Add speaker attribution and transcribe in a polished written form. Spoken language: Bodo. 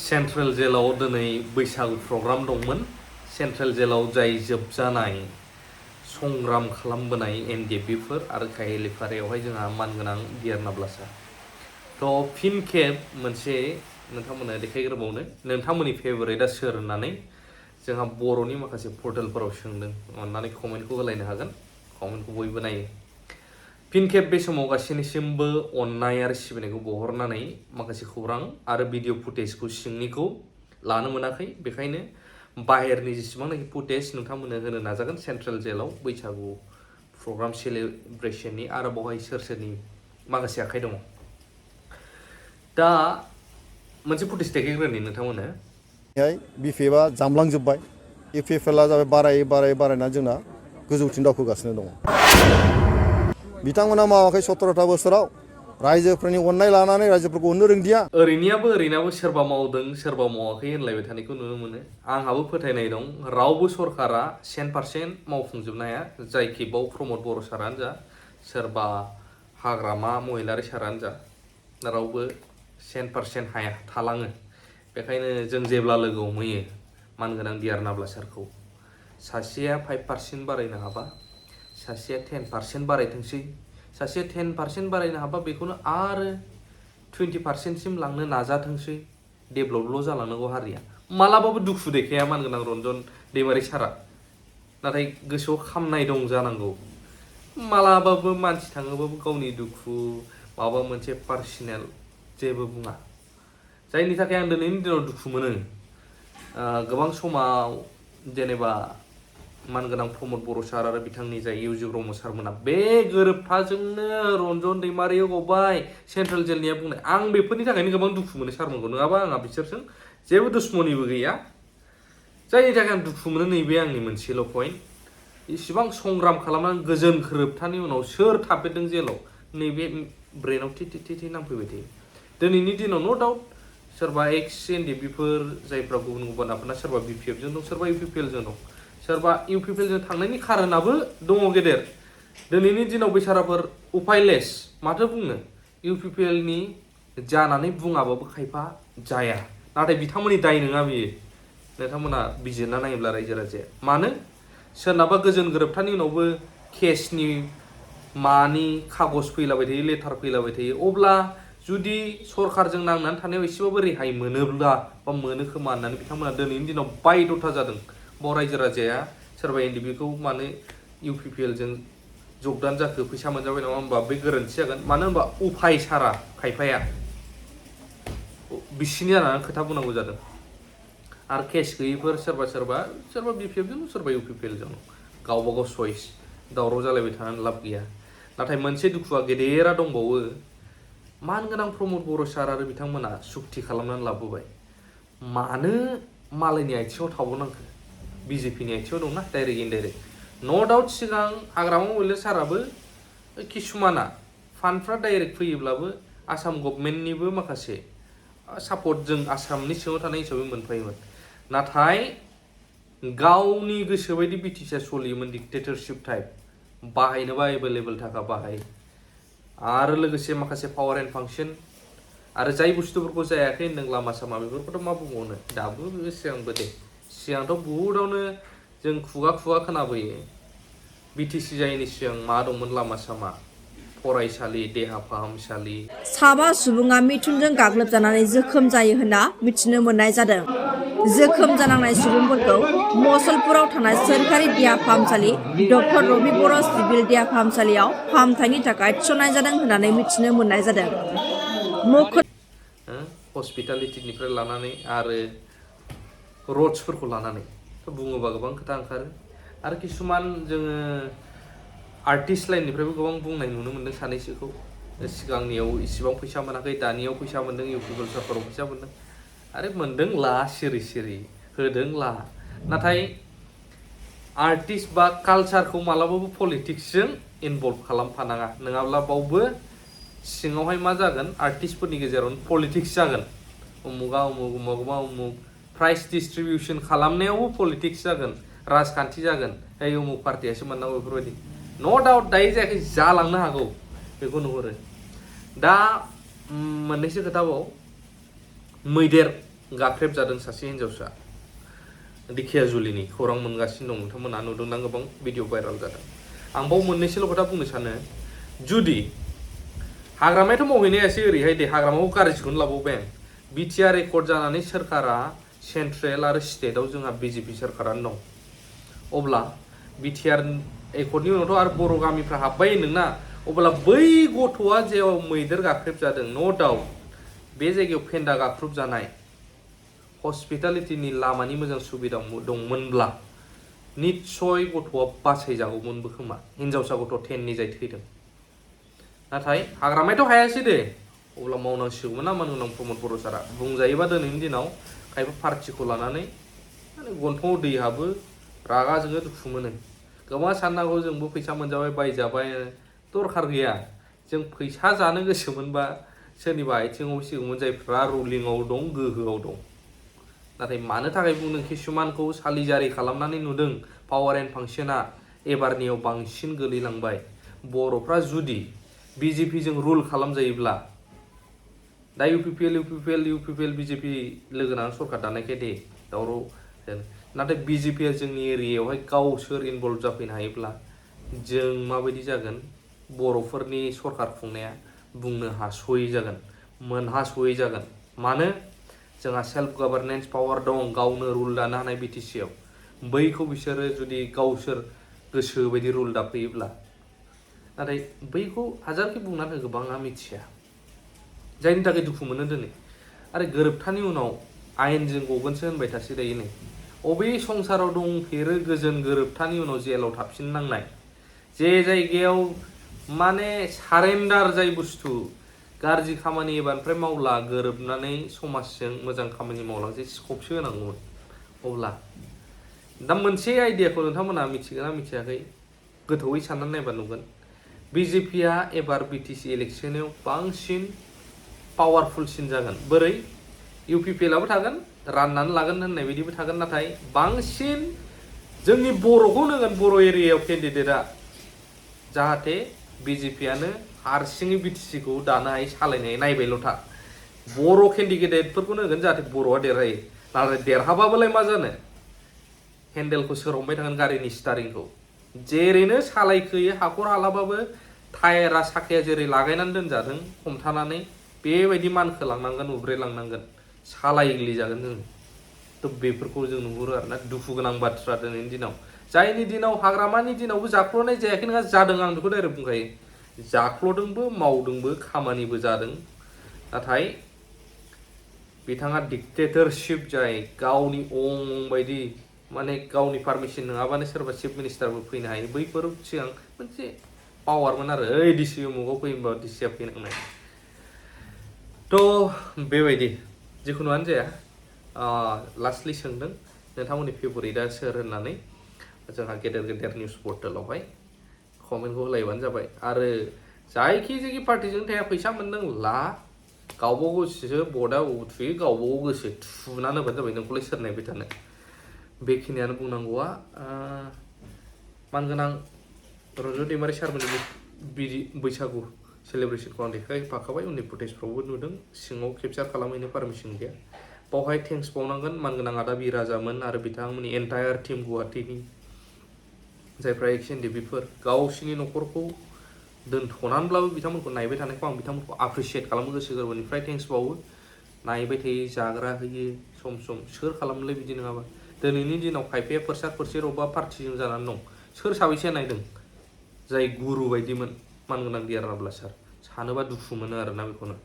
Speaker 1: सेन्ट्रेल जेलाव दिनै बैसागु प्रग्राम दंमोन। सेन्ट्रेल जेलाव जाय जोबजानाय संग्राम खालामबोनाय एनडिएफबिफोर आरो काहिलिफारायावहाय जोंहा मानगोनां दियारनाब्लासा थ' फिन खेब मोनसे नोंथांमोननो देखायग्रोबावनो नोंथांमोननि फेभरेटआ सोर होननानै जोंहा बर'नि माखासे पर्टेलफोराव सोंदों। अननानै कमेन्टखौ होलायनो हागोन, कमेन्टखौ बयबो नायो। फिन खेब बे समाव गासैनिसिमबो अननाय आरो सिबिनायखौ बहरनानै माखासे खौरां आरो भिडिअ फुटेजखौ सिंनिखौ लानो मोनाखै, बेखायनो बाहेरनि जेसेबांनाखि फुटेज नोंथांमोननो होनो नाजागोन सेन्ट्रेल जेलाव बैसागु प्रग्राम सेलिब्रेशननि आरो बावहाय सोर सोरनि माखासे आखाइ दङ। दा मोनसे फुटेज देखायग्रोनि नोंथांमोननो।
Speaker 2: बिपिएफआ जामलांजोब्बाय, इउपिपिएलआ जाबाय बारायना जोंना गोजौथिं दावखोगासिनो दङ। बिथांमोना मावाखै 17था बोसोराव रायजोफोरनि अननाय लानानै रायजोफोरखौ अननो रोंदिया।
Speaker 1: ओरैनाबो सोरबा मावदों सोरबा मावाखै होनलायबाय थानायखौ नुनो मोनो। आंहाबो फोथायनाय दं रावबो सरकारा 100% मावफुंजोबनो हाया। जाय केबाव प्रमद बर' सारानो जा, सोरबा हाग्रामा महिलारि सारानो जा, रावबो 100% हाया, थालाङो। बेखायनो जों जेब्ला लोगो हमहैयो मानगोनां दियारनाब्लासारखौ, सासेया 5% बारायनो हाबा सासेया 10% बारायथोंसै, सासेया 10% बारायनो हाबा बेखौनो आरो 20%सिम लांनो नाजाथोंसै। डेभलपल' जालांनांगौ हारिया। मालाबाबो दुखु देखाया मानगोनां रन्जन दैमारि सारा, नाथाय गोसोआव खामनाय दं जानांगौ। मालाबाबो मानसि थाङोबाबो गावनि दुखु माबा मोनसे पार्सनेल जेबो बुङा। जायनि थाखाय आं दिनैनि दिनाव दुखु मोनो। गोबां समाव जेनेबा मानगोनां प्रमद बर' सार आरो बिथांनि जाय इउजि ब्रह्म सारमोना बे गोरोबथाजोंनो रन्जन दैमारियाव गबाय सेन्ट्रेल जेलनिया बुंनाय। आं बेफोरनि थाखायनो गोबां दुखु मोनो सारमोनखौ, नङाबा आंहा बिसोरजों जेबो दुश्मनिबो गैया। जायनि थाखाय आं दुखु मोनो नैबे आंनि मोनसेल' पइन्ट। इसिबां संग्राम खालामनानै गोजोन गोरोबथानि उनाव सोर थाफेरदों जेलाव, नैबे ब्रेनाव थि नांफैबाय थायो। दिनैनि दिनाव न' डाउट सोरबा एक्स एनडिएफबिफोर जायफ्रा गुबुन आफादना सोरबा बिपिएफजों दं, सोरबा इउपिपिएलजों दं, सोरबा इउपिपिएलजों थांनायनि खारनाबो दङ गेदेर। दिनैनि दिनाव बेसाराफोर उपायलेस, माथो बुंनो, इउपिपिएलनि जानानै बुङाबाबो खायफा जाया। नाथाय बिथांमोननि दाय नङा बियो। नोंथांमोना बिजिरना नायोब्ला रायजो राजाया मानो सोरनाबा गोजोन गोरोबथानि उनावबो केसनि मानि खागज फैलाबाय थायो, लेटार फैलाबाय थायो। अब्ला जुदि सरकारजों नांनानै थानायाव एसेबाबो रेहाय मोनोब्ला बा मोनो खोमा होननानै बिथांमोना दिनैनि दिनाव बायद'था जादों। बाव रायजो राजाया सोरबा एनडिएफबिखौ मानो इउपिपिएलजों जगदान जाखो, फैसा मोनजाबाय नामा होनबा बे गोरोन्थि जागोन। मानो होनबा उफाय सारा खायफाया बिसिनि जानानै खोथा बुंनांगौ जादों। आरो केस गैयैफोर सोरबा बिपिएफजों सोरबा इउपिपिएलजों गावबा गाव चइस, दावराव जालायबाय थानानै लाब गैया। नाथाय मोनसे दुखुआ गेदेरा दंबावो। मानगोनां प्रमद बर' सार आरो बिथांमोना सुक्ति खालामनानै लाबोबाय, मानो मालायनि आथिङाव थाबावनांगौ? बिजेपिनि आथिङाव दंना डाइरेक्ट इनडाइरेक्ट। न' डाउट सिगां हाग्रामा महिलारि साराबो किसुमाना फान्डफ्रा डाइरेक्ट फैयोब्लाबो आसाम गभर्नमेन्टनिबो माखासे सापर्ट जों आसामनि सिङाव थानाय हिसाबै मोनफायोमोन। नाथाय गावनि गोसो बायदि बिटिसिआ सोलियोमोन, डिक्टेटरशिप टाइप। बाहायनोबा एभेलेबल थाखा बाहाय, आरो लोगोसे माखासे पावार एन्ड फांसन आरो जाय बुस्थुफोरखौ जायाखै होनदों लामा सामा, बेफोरखौथ' मा बुंबावनो। दाबो सिगांबो सिगांथ' बुहुदावनो जों खुगा खोनाबोयो। बिटिसि जायैनि सिगां मा दंमोन लामा सामा, फरायसालि, देहा फाहामसालि।
Speaker 3: साबा सुबुङा मिथुनजों गाग्लोबजानानै जोखोम जायो होनना मिथिनो मोननाय जादों। जोखोम जानांनाय सुबुंफोरखौ मसलपुराव थानाय सोरखारि देहा फाहामसालि डक्टर रबि बर' सिभिल देहा फाहामसालियाव फाहामथायनि थाखाय थिसननाय जादों होननानै मिथिनो मोननाय जादों।
Speaker 1: हस्पिटालिटिनिफ्राय लानानै आरो रड्सफोरखौ लानानै बुङोबा गोबां खोथा ओंखारो। आरो किसुमान जोङो आर्टिस्ट लाइननिफ्रायबो गोबां बुंनाय नुनो मोन्दों सानैसोखौ। सिगांनियाव इसिबां फैसा मोनाखै, दानियाव फैसा मोन्दों, इउपिपिएल सरकाराव फैसा मोन्दों। आरे मोन्दों ला, सिरि होदों ला। नाथाय आर्टिस्ट बा कालचारखौ मालाबाबो पलिटिक्सजों इनभल्भ खालामफानाङा, नङाब्ला बावबो सिङावहाय मा जागोन, आर्टिस्टफोरनि गेजेरावनो पलिटिक्स जागोन। उमुगा उमुग प्राइज डिस्ट्रिबिउसन खालामनायावबो पलिटिक्स जागोन, राजखान्थि जागोन। उमुग पार्टियासो मोननांगौ बेफोरबायदि। न' डाउट दायो जायाखै, जालांनो हागौ, बेखौ नुहुरो। दा मोननैसो खोथाबाव, मैदेर गाख्रेबजादों सासे हिनजावसा दिखियाजुलिनि खौरां मोनगासिनो दं नोंथांमोना नुदोंना गोबां भिडिअ भाइराल जादों आं बाव मोननैसोल' खोथा बुंनो सानो जुदि हाग्रामायाथ' मावहैनायासै ओरैहाय दे हाग्रामाखौ गाज्रिखौनो लाबावबाय आं बिटिआर रेकर्ड जानानै सोरखारा सेन्ट्रेल आरो स्टेटआव जोंहा बिजेपि सोरखारानो दं अब्ला बिटिआर रेकर्डनि उनावथ' आरो बर' गामिफ्रा हाबबाय नोंना अब्ला बै गथ'आ जेराव मैदेर गाख्रेबजादों न' डाउट बे जायगायाव फेन्दा गाख्रुबजानाय हस्पिटालिटिनि लामानि मोजां सुबिदा दंमोनब्ला निस्सय गथ'आ बासायजागौमोनबो खोमा हिनजावसा गथ' 10 जाय थैदों नाथाय हाग्रामायाथ' हायासै दे अब्ला मावनांसिगौमोन ना मानगोनां प्रमद बर' सारा बुंजायोबा दिनैनि दिनाव खायफा पार्टिखौ लानानै माने गन्थङाव दै हाबो रागा जोङो दुखु मोनो गोबां साननांगौ जोंबो फैसा मोनजाबाय बायजाबाय दरखार गैया जों फैसा जानो गोसोमोनबा सोरनिबा आथिङाव सिगौमोन जायफ्रा रुलिंआव दं गोहोआव दं नाथाय मानो थाखाय बुंदों किसुमानखौ सालिजारि खालामनानै नुदों पावार एन्ड फांसना एबारनियाव बांसिन गोलैलांबाय बर'फ्रा जुदि बिजेपिजों रुल खालामजायोब्ला दा इउपिपिएल बिजेपि लोगो नांनानै सरकार दानायखाय दे दावराव नाथाय बिजेपिया जोंनि एरियायावहाय गावसोर इनभल्भ जाफैनो हायोब्ला जों माबायदि जागोन बर'फोरनि सरकार खुंनाया बुंनो हास'यै जागोन मोनहास'यै जागोन मानो जोंहा सेल्फ गभार्नेन्स पावार दं गावनो रुल दानो हानाय बिटिसिआव बैखौ बिसोरो जुदि गावसोर गोसो बायदि रुल दाफैयोब्ला नाथाय बैखौ हाजारखि बुंनानै गोबाङा मिथिया जायनि थाखाय दुखु मोनो दिनै आरो गोरोबथानि उनाव आयेनजों गगोनसो होनबाय थासै दायो नै अबे संसाराव दंफेरो गोजोन गोरोबथानि उनाव जेलाव थाबसिन नांनाय जे जायगायाव माने सारेन्डार जाय बुस्थु गाज्रि खामानि एबारनिफ्राय मावला गोरोबनानै समाजजों मोजां खामानि मावलांसै स्कपसो होनांगौमोन अब्ला दा मोनसे आइडियाखौ नोंथांमोना मिथिगोना मिथियाखै गोथौयै साननानै नायबा नुगोन बिजेपिया एबार बिटिसि इलेक्सनाव बांसिन पावारफुलसिन जागोन बोरै इउपिपिएलआबो थागोन राननानै लागोन होननाय बायदिबो थागोन नाथाय बांसिन जोंनि बर'खौ होगोन बर' एरियायाव केन्डिडेटआ जाहाथे बिजेपियानो हारसिङै बिटिसिखौ दानो हायो सालायनाय नायबायल' था बर' केन्डिडेटफोरखौनो होगोन जाहाथे बर'आ देरहायो नाथाय देरहाबाबोलाय मा जानो हेन्डेलखौ सोर हमबाय थागोन गारिनि स्टारिंखौ जेरैनो सालायखोयो हाखर हालाबाबो टायारा साखाया जेरै लागायनानै दोनजादों हमथानानै बेबायदि मानखोलांनांगोन उब्रेलांनांगोन सालायग्लिजागोन जों थ' बेफोरखौ जों नुहुरो आरोना दुखु गोनां बाथ्रा दिनैनि दिनाव जायनि दिनाव हाग्रामानि दिनावबो जाख्ल'नाय जायाखै नङा जादों आं बेखौ डाइरेक्ट बुंखायो जाख्ल'दोंबो मावदोंबो खामानिबो जादों नाथाय बिथाङा डिक्टेटरशिप जाय गावनि अं बायदि माने गावनि पारमिसन नङाबानो सोरबा चिफ मिनिस्टारबो फैनो हायो बैफोर सिगां मोनसे पावारमोन आरो ओइ डिसि उमुगाव फैयोबा डिसिया फैनांनाय थ' बेबायदि जिखुनुआनो जाया लास्टलि सोंदों नोंथांमोननि फेभरेटआ सोर होननानै जोंहा गेदेर गेदेर निउस पर्टेलावहाय कमेन्टखौ होलायबानो जाबाय आरो जायखि पार्टिजों थाया फैसा मोनदों ला गावबा गोसोसो बर्डआ थुयो गावबा गोसो थुनानै होबानो जाबाय नोंखौलाय सोर नायबाय थानो बेखिनियानो बुंनांगौआ मानगोनां रजत दैमारि सारमोननि बैसागु सेलेब्रेसनखौ आं देखायफाखाबाय उननि फुटेजफ्रावबो नुदों सिङाव केपचार खालामहैनो पारमिसन गैया बावहाय थेंक्स बावनांगोन मानगोनां आदा बिराजामोन आरो बिथांमोननि एन्टायार टिम गुवाहाटीनि जायफ्रा एक्सएनडि बेफोर गावसिनि न'खरखौ दोनथ'नानैब्लाबो बिथांमोनखौ नायबाय थानायखौ आं बिथांमोनखौ एप्रिसिएट खालामो गोसो गोरबोनिफ्राय थेंक्स बावो नायबाय थायो जाग्रा होयो सम सम सोर खालामोलाय बिदि नङाबा दिनैनि दिनाव खायफाया फोरसार अबेबा पार्टिजों जानानै दं सोर साबैसे नायदों जाय गुरु बायदिमोन मानगोनां डियार राब्ला सार सानोबा दुखु मोनो आरोना बेखौनो